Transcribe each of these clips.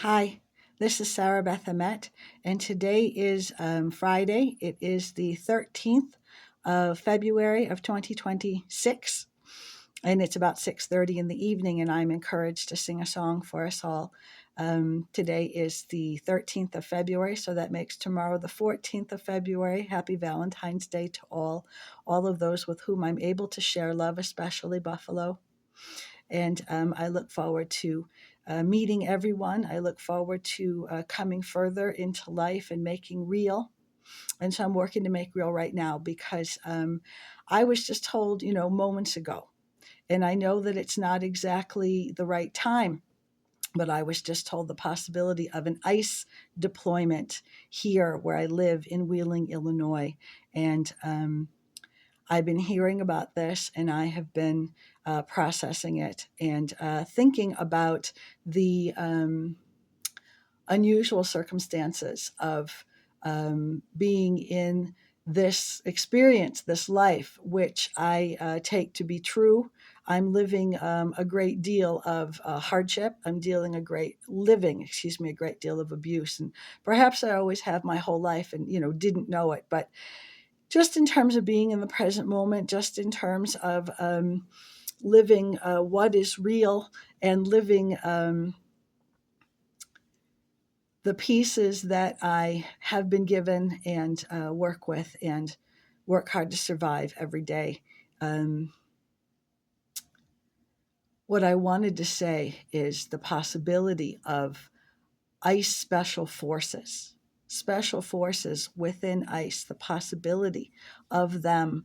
Hi, this is Sarabeth Emet, and today is Friday. It is the 13th of February of 2026, and it's about 6:30 in the evening, and I'm encouraged to sing a song for us all. Today is the 13th of February, so that makes tomorrow the 14th of February. Happy Valentine's Day to all of those with whom I'm able to share love, especially Buffalo. And I look forward to meeting everyone. I look forward to coming further into life and making real. And so I'm working to make real right now because I was just told, moments ago, and I know that it's not exactly the right time, but I was just told the possibility of an ICE deployment here where I live in Wheeling, Illinois. And I've been hearing about this and I have been processing it and thinking about the unusual circumstances of being in this experience, this life, which I take to be true. I'm living a great deal of hardship. I'm living a great deal of abuse. And perhaps I always have my whole life and, didn't know it. But just in terms of being in the present moment, just in terms of living what is real and living the pieces that I have been given and work with and work hard to survive every day. What I wanted to say is the possibility of ICE special forces within ICE, the possibility of them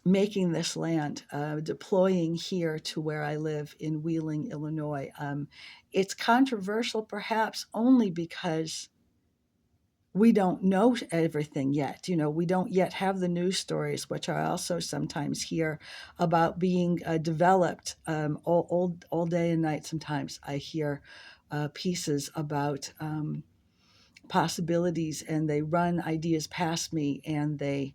making this land, deploying here to where I live in Wheeling, Illinois. It's controversial perhaps only because we don't know everything yet. We don't yet have the news stories, which I also sometimes hear about being developed all day and night. Sometimes I hear pieces about possibilities and they run ideas past me and they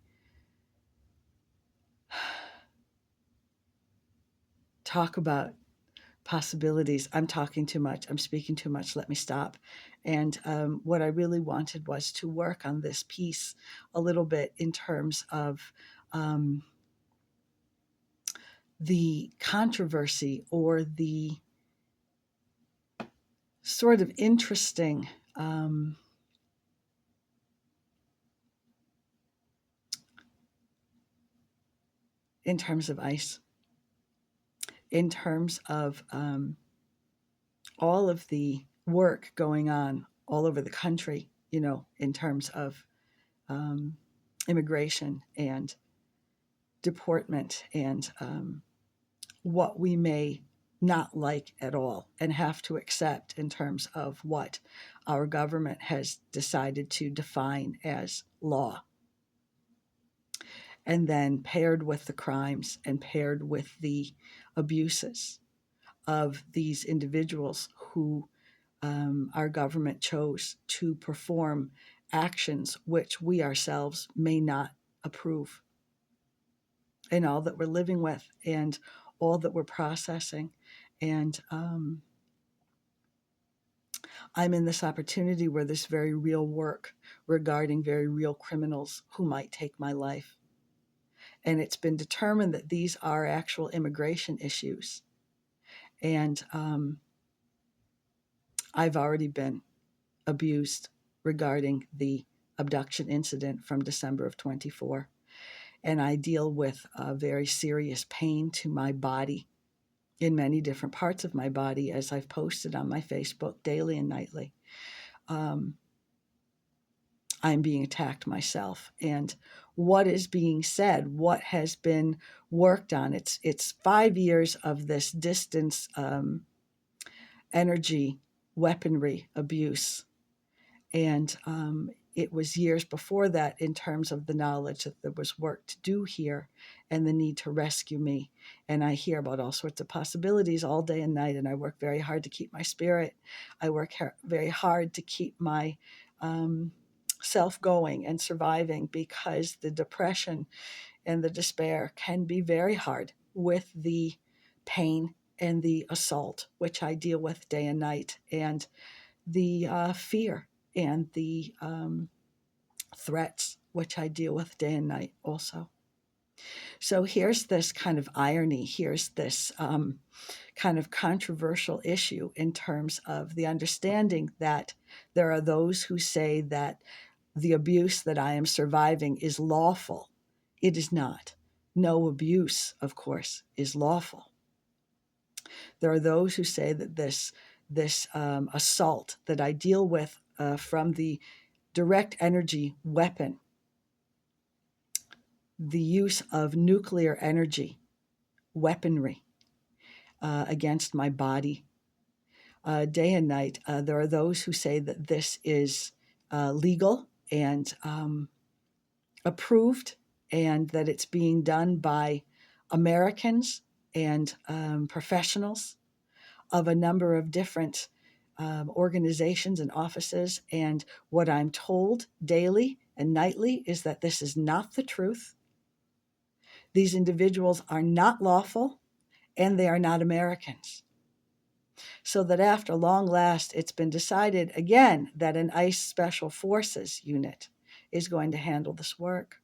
talk about possibilities. I'm talking too much. I'm speaking too much. Let me stop. And what I really wanted was to work on this piece a little bit in terms of the controversy or the sort of interesting in terms of ICE, in terms of all of the work going on all over the country, in terms of immigration and deportment and what we may not like at all and have to accept in terms of what our government has decided to define as law. And then paired with the crimes and paired with the abuses of these individuals who our government chose to perform actions which we ourselves may not approve, and all that we're living with and all that we're processing. And I'm in this opportunity where there's very real work regarding very real criminals who might take my life. And it's been determined that these are actual immigration issues. And I've already been abused regarding the abduction incident from December of 24. And I deal with a very serious pain to my body in many different parts of my body, as I've posted on my Facebook daily and nightly. I'm being attacked myself. And what is being said, what has been worked on, it's 5 years of this distance energy weaponry abuse. And it was years before that in terms of the knowledge that there was work to do here and the need to rescue me. And I hear about all sorts of possibilities all day and night, and I work very hard to keep my spirit. I work very hard to keep my self going and surviving, because the depression and the despair can be very hard with the pain and the assault, which I deal with day and night, and the fear and the threats, which I deal with day and night also. So here's this kind of irony. Here's this kind of controversial issue in terms of the understanding that there are those who say that the abuse that I am surviving is lawful. It is not. No abuse, of course, is lawful. There are those who say that this assault that I deal with from the direct energy weapon, the use of nuclear energy weaponry against my body day and night. There are those who say that this is legal and approved, and that it's being done by Americans and professionals of a number of different organizations and offices. And what I'm told daily and nightly is that this is not the truth. These individuals are not lawful, and they are not Americans. So that after long last, it's been decided again that an ICE Special Forces unit is going to handle this work.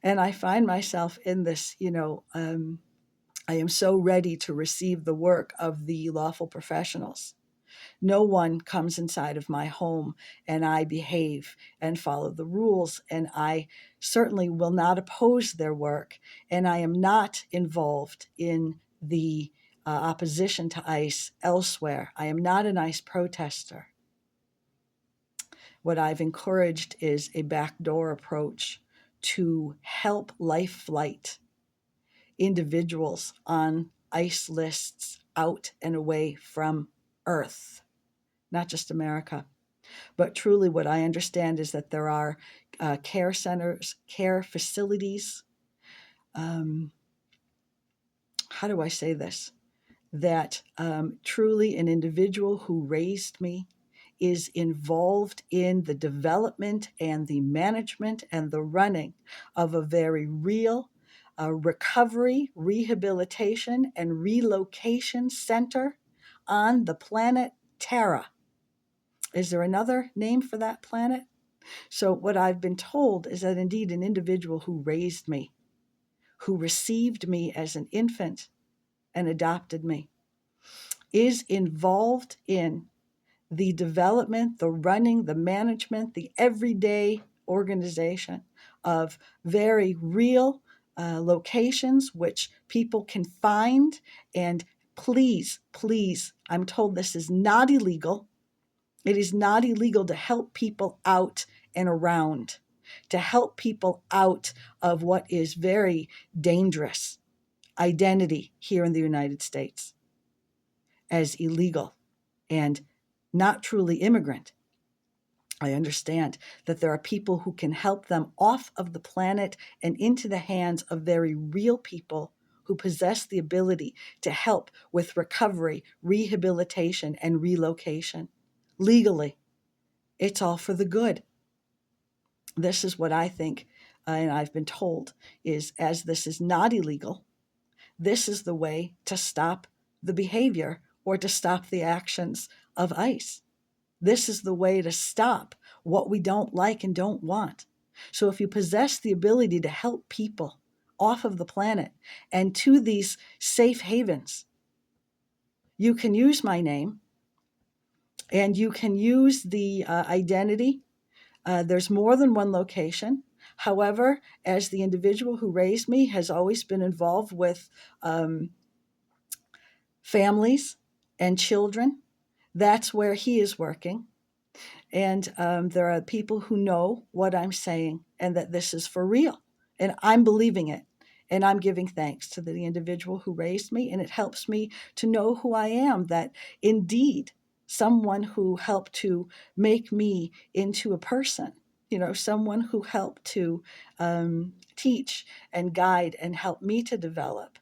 And I find myself in this, I am so ready to receive the work of the lawful professionals. No one comes inside of my home and I behave and follow the rules, and I certainly will not oppose their work, and I am not involved in the opposition to ICE elsewhere. I am not an ICE protester. What I've encouraged is a backdoor approach to help life flight individuals on ICE lists out and away from Earth, not just America. But truly, what I understand is that there are care centers, care facilities. How do I say this? That truly an individual who raised me is involved in the development and the management and the running of a very real recovery, rehabilitation, and relocation center on the planet Terra. Is there another name for that planet? So what I've been told is that indeed an individual who raised me, who received me as an infant and adopted me, is involved in the development, the running, the management, the everyday organization of very real locations which people can find. And please, please, I'm told this is not illegal. It is not illegal to help people out and around, to help people out of what is very dangerous identity here in the United States as illegal and not truly immigrant. I understand that there are people who can help them off of the planet and into the hands of very real people who possess the ability to help with recovery, rehabilitation, and relocation legally. It's all for the good. This is what I think, and I've been told, is as this is not illegal, this is the way to stop the behavior or to stop the actions of ICE. This is the way to stop what we don't like and don't want. So if you possess the ability to help people off of the planet and to these safe havens, you can use my name and you can use the identity. There's more than one location. However, as the individual who raised me has always been involved with families and children, that's where he is working. And there are people who know what I'm saying and that this is for real. And I'm believing it. And I'm giving thanks to the individual who raised me. And it helps me to know who I am, that indeed someone who helped to make me into a person, someone who helped to teach and guide and help me to develop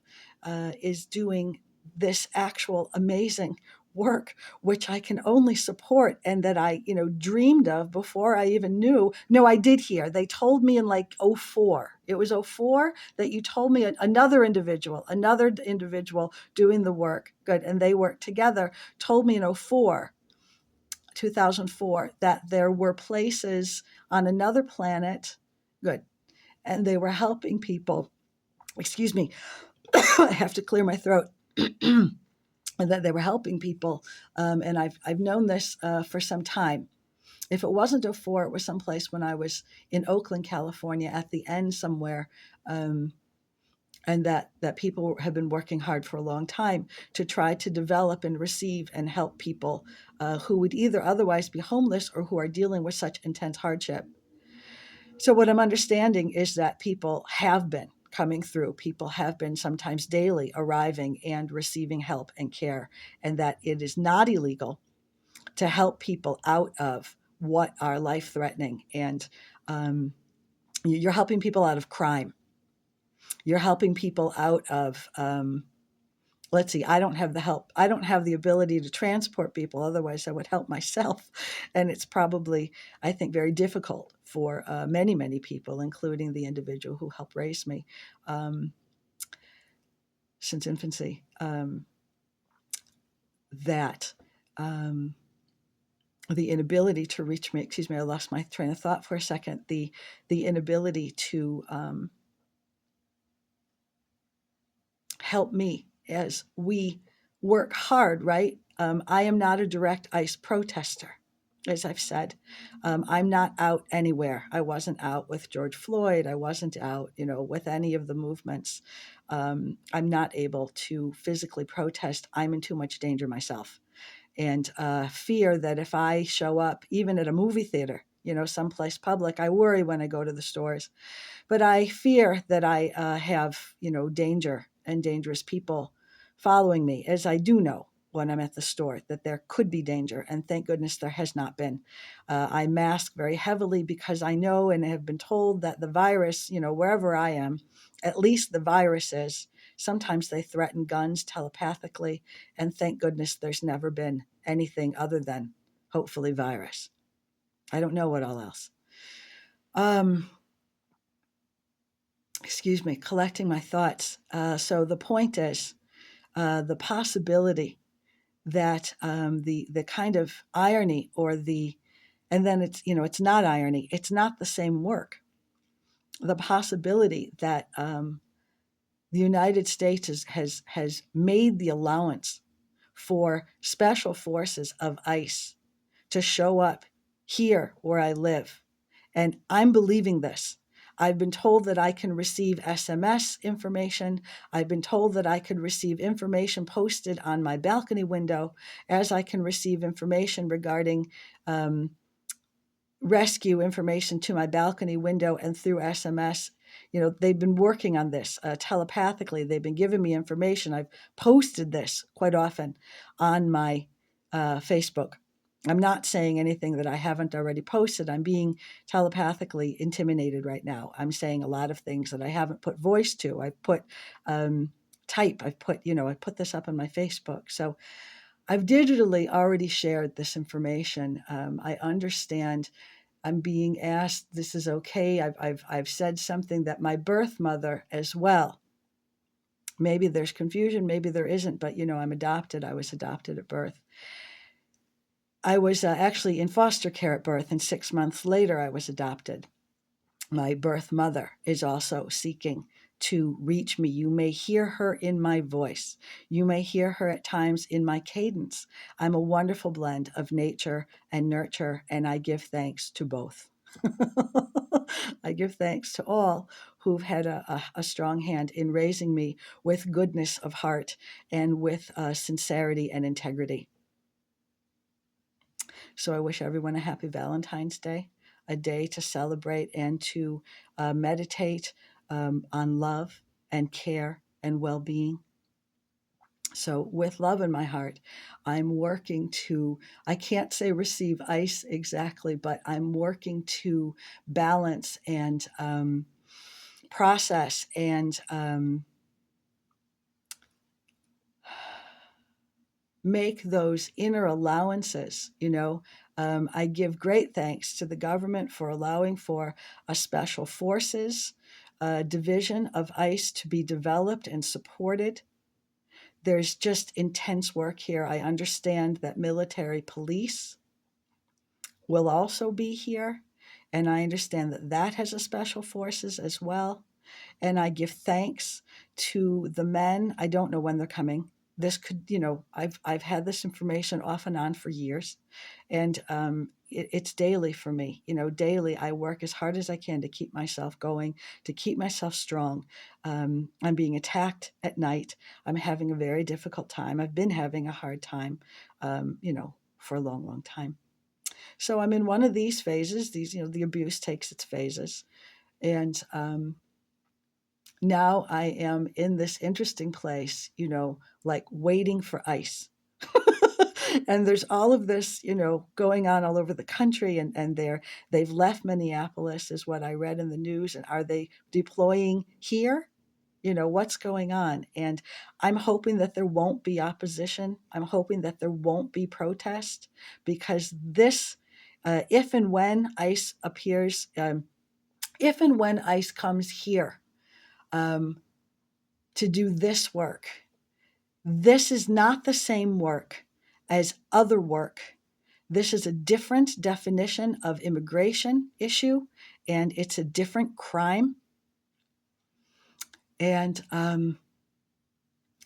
is doing this actual amazing work, which I can only support and that I, dreamed of before I even knew. No, I did hear. They told me in like '04. It was '04 that you told me another individual doing the work, good, and they worked together, told me in '04, 2004, that there were places on another planet, good, and they were helping people. Excuse me, I have to clear my throat. And that they were helping people. And I've known this for some time. If it wasn't '04, it was someplace when I was in Oakland, California, at the end somewhere. And that people have been working hard for a long time to try to develop and receive and help people who would either otherwise be homeless or who are dealing with such intense hardship. So what I'm understanding is that people have been coming through. People have been sometimes daily arriving and receiving help and care, and that it is not illegal to help people out of what are life-threatening. And you're helping people out of crime. You're helping people out of let's see, I don't have the help. I don't have the ability to transport people. Otherwise, I would help myself. And it's probably, I think, very difficult for many, many people, including the individual who helped raise me since infancy, that the inability to reach me, excuse me, I lost my train of thought for a second, the inability to help me as we work hard, right? I am not a direct ICE protester, as I've said. I'm not out anywhere. I wasn't out with George Floyd. I wasn't out, with any of the movements. I'm not able to physically protest. I'm in too much danger myself. And fear that if I show up, even at a movie theater, someplace public, I worry when I go to the stores. But I fear that I have, danger and dangerous people following me, as I do know when I'm at the store that there could be danger. And thank goodness there has not been. I mask very heavily because I know and have been told that the virus, wherever I am, at least the virus is, sometimes they threaten guns telepathically. And thank goodness there's never been anything other than hopefully virus. I don't know what all else. Excuse me, collecting my thoughts. So the point is the possibility that the kind of irony and then it's not irony, it's not the same work. The possibility that the United States has made the allowance for special forces of ICE to show up here where I live. And I'm believing this. I've been told that I can receive SMS information. I've been told that I could receive information posted on my balcony window, as I can receive information regarding rescue information to my balcony window and through SMS. They've been working on this telepathically. They've been giving me information. I've posted this quite often on my Facebook. I'm not saying anything that I haven't already posted. I'm being telepathically intimidated right now. I'm saying a lot of things that I haven't put voice to. I've put type. I put this up on my Facebook. So I've digitally already shared this information. I understand I'm being asked, this is okay. I've said something that my birth mother as well. Maybe there's confusion, maybe there isn't, but I'm adopted. I was adopted at birth. I was actually in foster care at birth, and 6 months later I was adopted. My birth mother is also seeking to reach me. You may hear her in my voice. You may hear her at times in my cadence. I'm a wonderful blend of nature and nurture, and I give thanks to both. I give thanks to all who've had a strong hand in raising me with goodness of heart and with sincerity and integrity. So I wish everyone a happy Valentine's Day, a day to celebrate and to meditate on love and care and well-being. So with love in my heart, I'm working to, I can't say receive ICE exactly, but I'm working to balance and process and make those inner allowances. I give great thanks to the government for allowing for a special forces division of ICE to be developed and supported. There's just intense work here. I understand that military police will also be here, and I understand that that has a special forces as well. And I give thanks to the men. I don't know when they're coming. This could, I've had this information off and on for years, and it's daily for me. Daily I work as hard as I can to keep myself going, to keep myself strong. I'm being attacked at night. I'm having a very difficult time. I've been having a hard time, for a long, long time. So I'm in one of these phases. The abuse takes its phases, and now I am in this interesting place, like waiting for ice. And there's all of this, going on all over the country, and they've left Minneapolis, is what I read in the news. And are they deploying here? What's going on? And I'm hoping that there won't be opposition. I'm hoping that there won't be protest, because this, if and when ICE appears, if and when ICE comes here, um, to do this work. This is not the same work as other work. This is a different definition of immigration issue, and it's a different crime. And,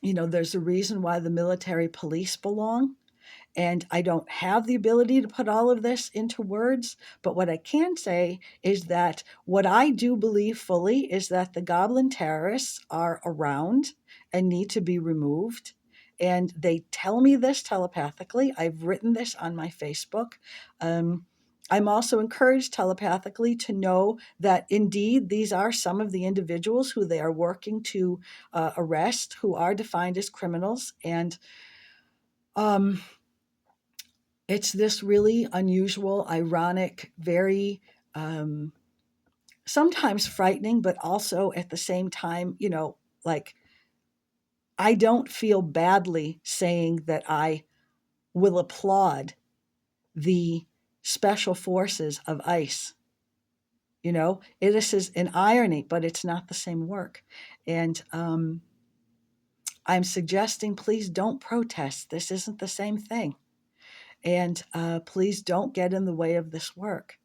there's a reason why the military police belong. And I don't have the ability to put all of this into words, but what I can say is that what I do believe fully is that the goblin terrorists are around and need to be removed. And they tell me this telepathically. I've written this on my Facebook. I'm also encouraged telepathically to know that indeed these are some of the individuals who they are working to arrest, who are defined as criminals. And um, it's this really unusual, ironic, very sometimes frightening, but also at the same time, like I don't feel badly saying that I will applaud the special forces of ICE. This is an irony, but it's not the same work. And I'm suggesting please don't protest. This isn't the same thing. And please don't get in the way of this work.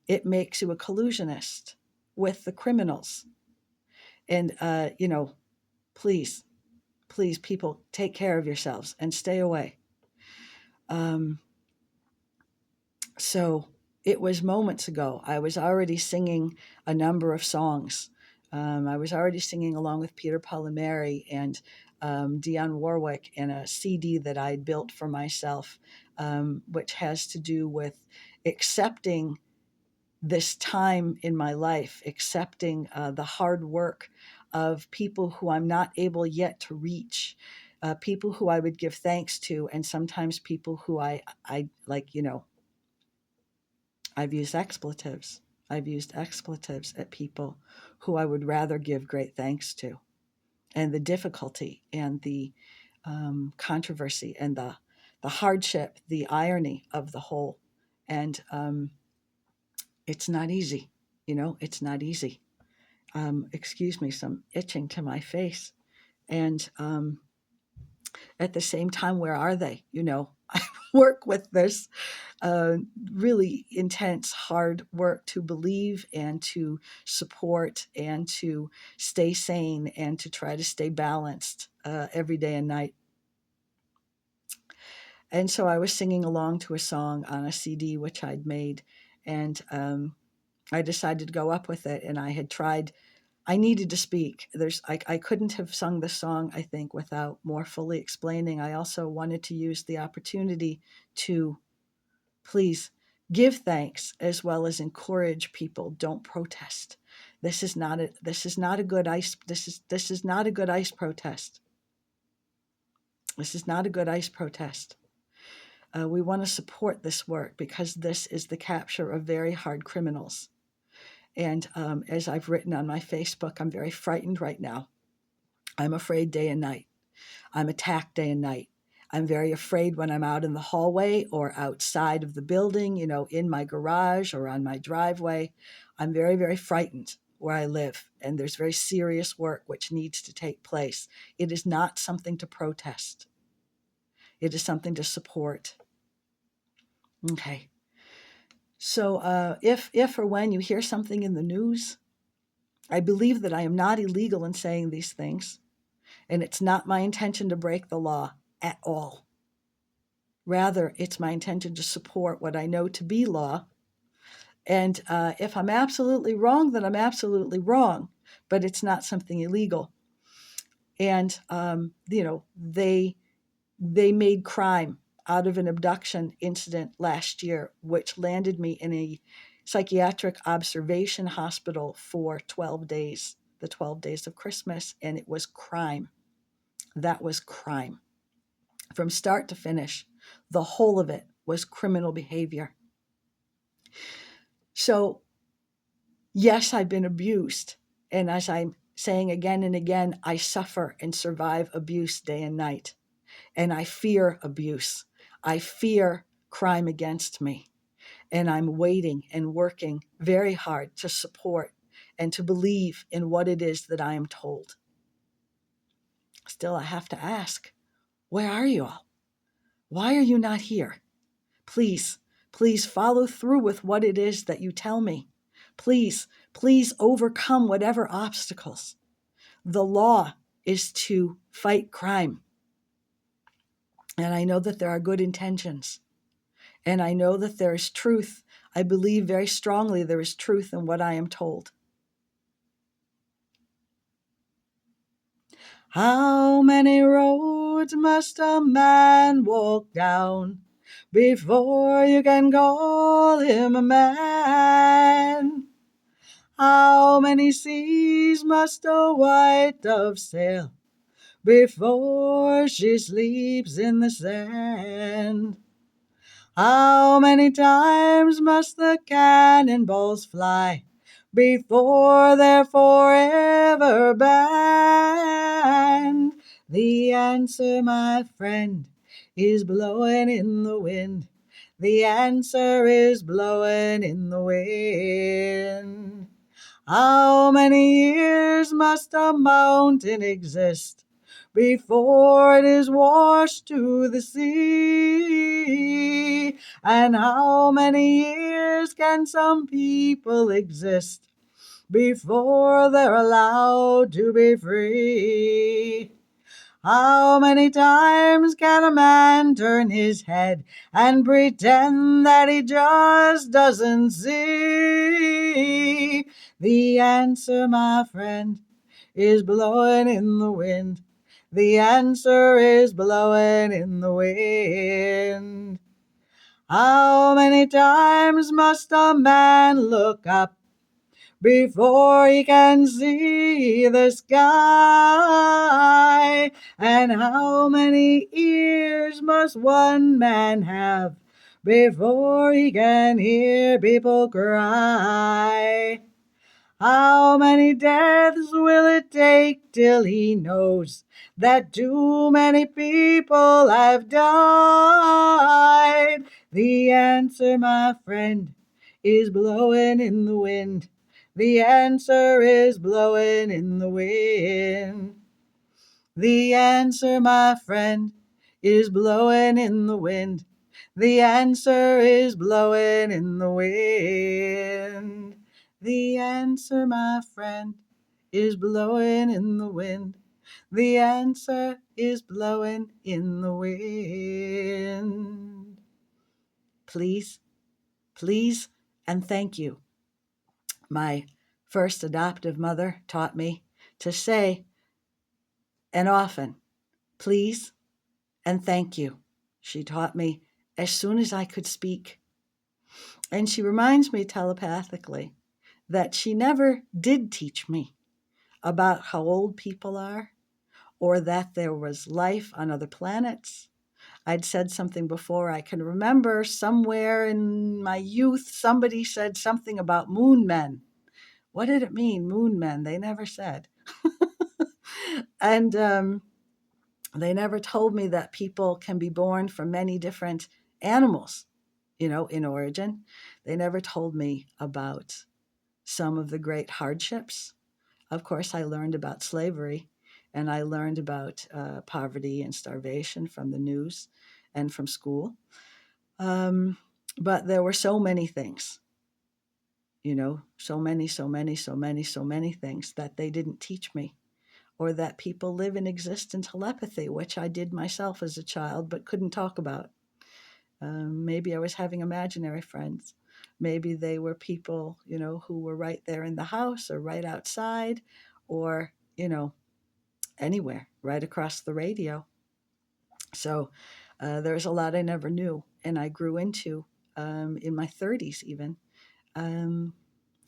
It makes you a collusionist with the criminals. And, please, please, people, take care of yourselves and stay away. Um, so it was moments ago. I was already singing a number of songs. I was already singing along with Peter Paul and Mary and Dionne Warwick in a CD that I'd built for myself, which has to do with accepting this time in my life, accepting the hard work of people who I'm not able yet to reach, people who I would give thanks to, and sometimes people who I like, I've used expletives. I've used expletives at people who I would rather give great thanks to. And the difficulty and the controversy and the hardship, the irony of the whole. And it's not easy. It's not easy. Excuse me, some itching to my face. And at the same time, where are they? I work with this really intense, hard work to believe and to support and to stay sane and to try to stay balanced every day and night. And so I was singing along to a song on a CD which I'd made, and I decided to go up with it. And I needed to speak. I couldn't have sung the song, I think, without more fully explaining. I also wanted to use the opportunity to please give thanks as well as encourage people. Don't protest. This is not a good ICE. This is not a good ICE protest. This is not a good ICE protest. We want to support this work because this is the capture of very hard criminals. And as I've written on my Facebook, I'm very frightened right now. I'm afraid day and night. I'm attacked day and night. I'm very afraid when I'm out in the hallway or outside of the building, in my garage or on my driveway. I'm very, very frightened where I live, and there's very serious work which needs to take place. It is not something to protest. It is something to support. Okay. So if or when you hear something in the news, I believe that I am not illegal in saying these things, and it's not my intention to break the law at all. Rather, it's my intention to support what I know to be law. And if I'm absolutely wrong, then I'm absolutely wrong, but it's not something illegal. And, they made crime out of an abduction incident last year, which landed me in a psychiatric observation hospital for 12 days, the 12 days of Christmas, and it was crime. That was crime. From start to finish, the whole of it was criminal behavior. So, yes, I've been abused. And as I'm saying again and again, I suffer and survive abuse day and night. And I fear abuse. I fear crime against me. And I'm waiting and working very hard to support and to believe in what it is that I am told. Still, I have to ask, where are you all? Why are you not here? Please, please follow through with what it is that you tell me. Please, please overcome whatever obstacles. The law is to fight crime. And I know that there are good intentions. And I know that there is truth. I believe very strongly there is truth in what I am told. How many roads must a man walk down before you can call him a man? How many seas must a white dove sail before she sleeps in the sand? How many times must the cannonballs fly before they're forever banned? The answer, my friend, is blowing in the wind. The answer is blowing in the wind. How many years must a mountain exist before it is washed to the sea? And how many years can some people exist before they're allowed to be free? How many times can a man turn his head and pretend that he just doesn't see? The answer, my friend, is blowing in the wind. The answer is blowing in the wind. How many times must a man look up before he can see the sky? And how many ears must one man have before he can hear people cry? How many deaths will it take till he knows that too many people have died? The answer, my friend, is blowing in the wind. The answer is blowing in the wind. The answer, my friend, is blowing in the wind. The answer is blowing in the wind. The answer, my friend, is blowing in the wind. The answer is blowing in the wind. Please, please, and thank you. My first adoptive mother taught me to say, and often, please and thank you. She taught me as soon as I could speak. And she reminds me telepathically that she never did teach me about how old people are or that there was life on other planets. I'd said something before. I can remember somewhere in my youth, somebody said something about moon men. What did it mean, moon men? They never said. And They never told me that people can be born from many different animals, in origin. They never told me about some of the great hardships. Of course, I learned about slavery, and I learned about poverty and starvation from the news and from school. Um, but there were so many things, so many, so many, so many, so many things that they didn't teach me, or that people live and exist in telepathy, which I did myself as a child but couldn't talk about. Maybe I was having imaginary friends. Maybe they were people, who were right there in the house or right outside or, anywhere, right across the radio. So there's a lot I never knew and I grew into in my 30s, even. Um,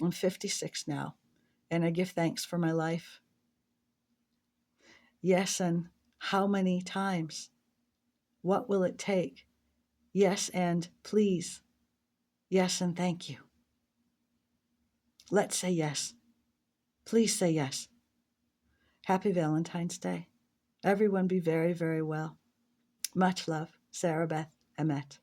I'm 56 now, and I give thanks for my life. Yes, and how many times? What will it take? Yes, and please. Yes, and thank you. Let's say yes. Please say yes. Happy Valentine's Day. Everyone be very, very well. Much love, Sarabeth Emet.